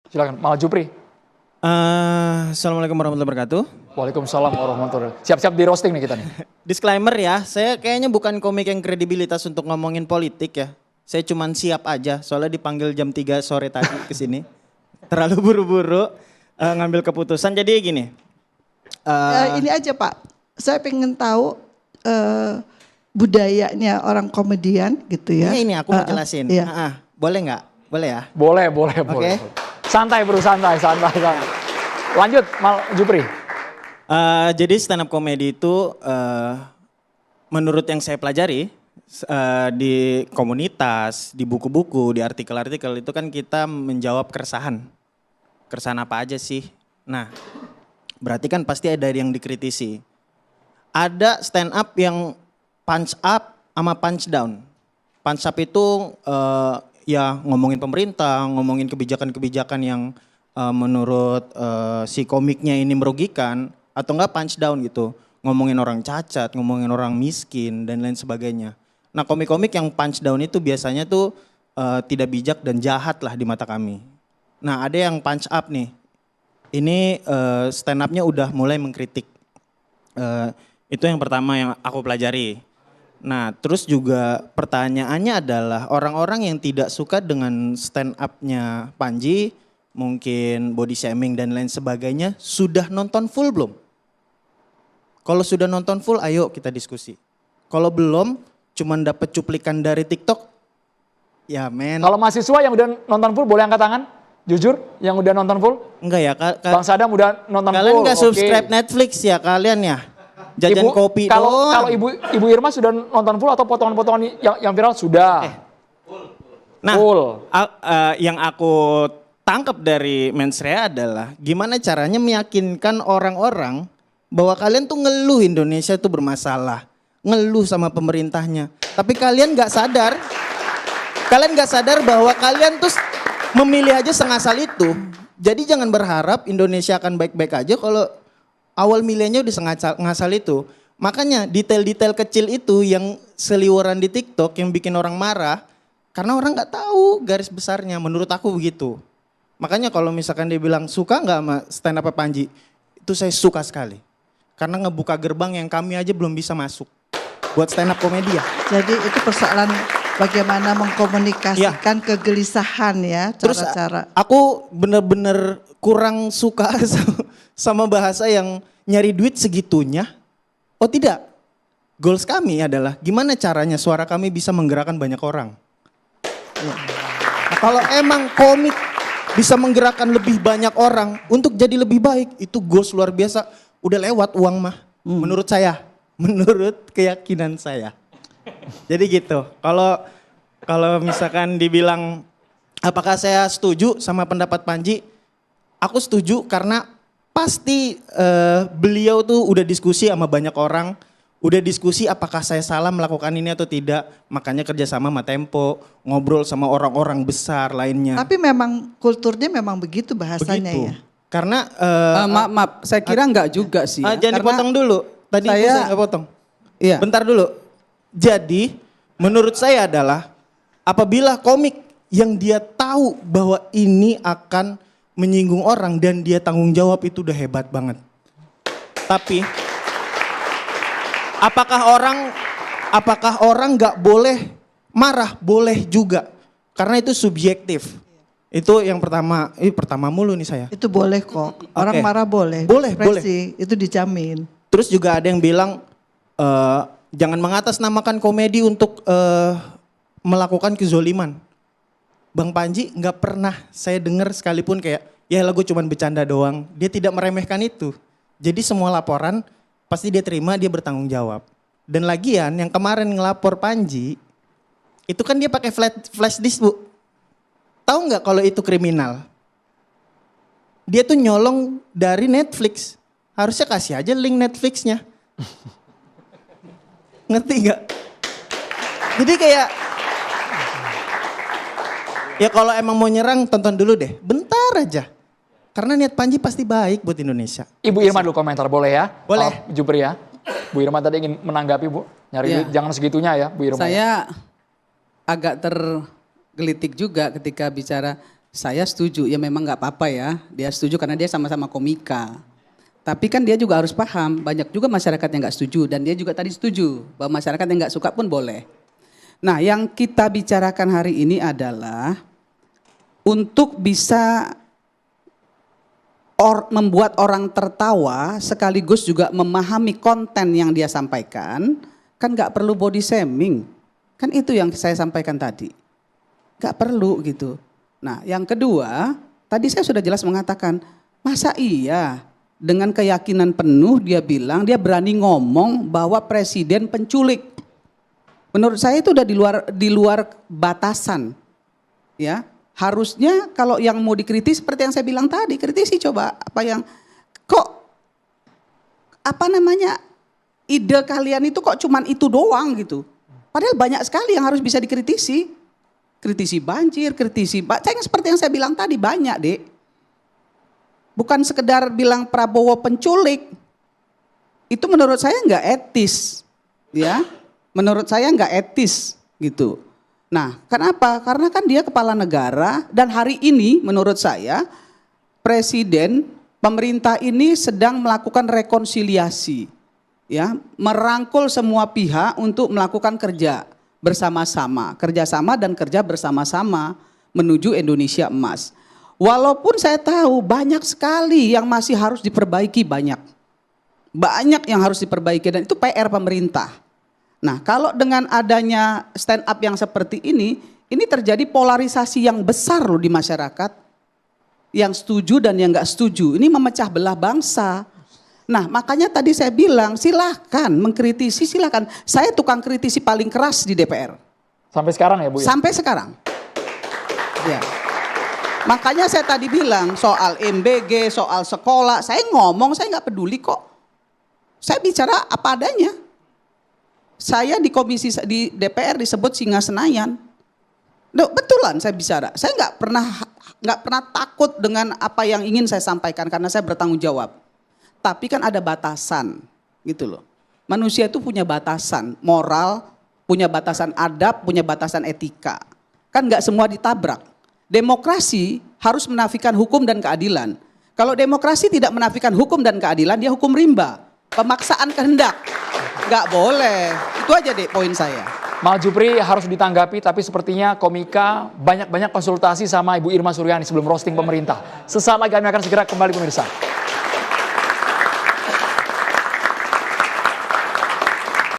Silakan, Mal Jupri. Assalamualaikum warahmatullahi wabarakatuh. Waalaikumsalam warahmatullahi wabarakatuh. Siap-siap di roasting nih kita nih. Disclaimer ya, saya kayaknya bukan komik yang kredibilitas untuk ngomongin politik ya. Saya cuman siap aja, soalnya dipanggil jam 3 sore tadi ke sini. Terlalu buru-buru ngambil keputusan. Jadi gini. Ini aja Pak, saya pengen tahu budayanya orang komedian gitu ya. Ini aku mau jelasin. Iya. Boleh nggak? Boleh ya? Boleh. Oke. Santai bro, santai. Lanjut, Mal Jupri. Jadi stand up comedy itu menurut yang saya pelajari di komunitas, di buku-buku, di artikel-artikel itu kan kita menjawab keresahan. Keresahan apa aja sih? Nah, berarti kan pasti ada yang dikritisi. Ada stand up yang punch up sama punch down. Punch up itu ya ngomongin pemerintah, ngomongin kebijakan-kebijakan yang menurut si komiknya ini merugikan, atau enggak punch down gitu. Ngomongin orang cacat, ngomongin orang miskin dan lain sebagainya. Nah, komik-komik yang punch down itu biasanya tuh tidak bijak dan jahat lah di mata kami. Nah, ada yang punch up nih. Ini stand up-nya udah mulai mengkritik. Itu yang pertama yang aku pelajari. Nah, terus juga pertanyaannya adalah orang-orang yang tidak suka dengan stand up-nya Panji, mungkin body shaming dan lain sebagainya, sudah nonton full belum? Kalau sudah nonton full, ayo kita diskusi. Kalau belum, cuman dapat cuplikan dari TikTok, ya men. Kalau mahasiswa yang udah nonton full boleh angkat tangan? Jujur, yang udah nonton full? Enggak ya, Bang Sadam udah nonton kalian full. nggak subscribe Netflix ya kalian ya? Jajan kopi doang. Kalau Ibu Irma sudah nonton full atau potongan-potongan yang viral sudah? Nah, full. Yang aku tangkap dari Mensrea adalah gimana caranya meyakinkan orang-orang bahwa kalian tuh ngeluh Indonesia tuh bermasalah, ngeluh sama pemerintahnya. Tapi kalian nggak sadar bahwa kalian tuh memilih aja sengasal itu. Jadi jangan berharap Indonesia akan baik-baik aja kalau awal milihnya udah ngasal itu. Makanya detail-detail kecil itu yang seliweran di TikTok yang bikin orang marah. Karena orang gak tahu garis besarnya, menurut aku begitu. Makanya kalau misalkan dia bilang suka gak sama stand up Panji, itu saya suka sekali. Karena ngebuka gerbang yang kami aja belum bisa masuk. Buat stand up komedia. Jadi itu persoalan bagaimana mengkomunikasikan kegelisahan ya, Terus cara-cara. aku bener-bener kurang suka sama bahasa yang nyari duit segitunya. Oh tidak, goals kami adalah gimana caranya suara kami bisa menggerakkan banyak orang. Nah, kalau emang komik bisa menggerakkan lebih banyak orang untuk jadi lebih baik, itu goals luar biasa. Udah lewat uang mah, menurut saya, menurut keyakinan saya. Jadi gitu, kalau misalkan dibilang apakah saya setuju sama pendapat Panji, aku setuju karena pasti beliau tuh udah diskusi sama banyak orang, udah diskusi apakah saya salah melakukan ini atau tidak, makanya kerjasama sama Tempo, ngobrol sama orang-orang besar lainnya. Tapi memang kulturnya memang begitu bahasanya Begitu. ya. Karena maaf, saya kira enggak juga sih. Ya. jangan Karena dipotong dulu. Tadi saya nggak potong. Iya. Bentar dulu. Jadi menurut saya adalah apabila komik yang dia tahu bahwa ini akan menyinggung orang dan dia tanggung jawab, itu udah hebat banget. Tapi apakah orang nggak boleh marah? Boleh juga. Karena itu subjektif. Itu yang pertama. Pertama mulu nih saya. Itu boleh kok. Orang Oke. marah boleh. Boleh. Itu dijamin. Terus juga ada yang bilang jangan mengatasnamakan komedi untuk melakukan kezoliman. Bang Panji nggak pernah saya dengar sekalipun kayak ya lagu cuman bercanda doang. Dia tidak meremehkan itu. Jadi semua laporan pasti dia terima, dia bertanggung jawab. Dan lagian yang kemarin ngelapor Panji itu kan dia pakai flash disk, Bu. Tahu nggak kalau itu kriminal? Dia tuh nyolong dari Netflix. Harusnya kasih aja link Netflixnya. Ngerti nggak? Jadi kayak ya kalau emang mau nyerang tonton dulu deh, bentar aja. Karena niat Panji pasti baik buat Indonesia. Ibu Irma dulu komentar boleh ya? Boleh. Jupri ya. Bu Irma tadi ingin menanggapi Bu. Nyari Iya. duit jangan segitunya ya Bu Irma. Saya agak tergelitik juga ketika bicara Saya setuju, ya memang nggak apa-apa ya. Dia setuju karena dia sama-sama komika. Tapi kan dia juga harus paham, banyak juga masyarakat yang nggak setuju. Dan dia juga tadi setuju, bahwa masyarakat yang nggak suka pun boleh. Nah, yang kita bicarakan hari ini adalah untuk bisa membuat orang tertawa sekaligus juga memahami konten yang dia sampaikan, kan nggak perlu body shaming. Kan itu yang saya sampaikan tadi. Nggak perlu gitu. Nah, yang kedua, tadi saya sudah jelas mengatakan, masa iya dengan keyakinan penuh dia bilang, dia berani ngomong bahwa presiden penculik. Menurut saya itu udah di luar batasan. Ya, harusnya kalau yang mau dikritisi seperti yang saya bilang tadi, kritisi coba apa yang ide kalian itu kok cuman itu doang gitu. Padahal banyak sekali yang harus bisa dikritisi. Kritisi banjir, seperti yang saya bilang tadi banyak, Dek. Bukan sekedar bilang Prabowo penculik. Itu menurut saya nggak etis, ya. Menurut saya nggak etis gitu. Nah, kenapa? Karena kan dia kepala negara dan hari ini menurut saya presiden, pemerintah ini sedang melakukan rekonsiliasi, ya, merangkul semua pihak untuk melakukan kerjasama dan kerja bersama-sama menuju Indonesia emas. Walaupun saya tahu banyak sekali yang masih harus diperbaiki, banyak yang harus diperbaiki dan itu PR pemerintah. Nah, kalau dengan adanya stand up yang seperti ini terjadi polarisasi yang besar loh di masyarakat, yang setuju dan yang nggak setuju. Ini memecah belah bangsa. Nah, makanya tadi saya bilang silahkan mengkritisi, silahkan. Saya tukang kritisi paling keras di DPR. Sampai sekarang ya Bu? Sampai sekarang. Ya. Makanya saya tadi bilang soal MBG, soal sekolah, saya ngomong, saya nggak peduli kok. Saya bicara apa adanya. Saya di DPR disebut singa Senayan. Betulan saya bicara. Saya nggak pernah takut dengan apa yang ingin saya sampaikan karena saya bertanggung jawab. Tapi kan ada batasan, gitu loh. Manusia itu punya batasan moral, punya batasan adab, punya batasan etika. Kan nggak semua ditabrak. Demokrasi harus menafikan hukum dan keadilan. Kalau demokrasi tidak menafikan hukum dan keadilan, dia hukum rimba. Pemaksaan kehendak. Nggak boleh. Itu aja deh poin saya. Mal Jupri harus ditanggapi, tapi sepertinya komika banyak-banyak konsultasi sama Ibu Irma Suryani sebelum roasting pemerintah. Sesaat lagi kami akan segera kembali pemirsa.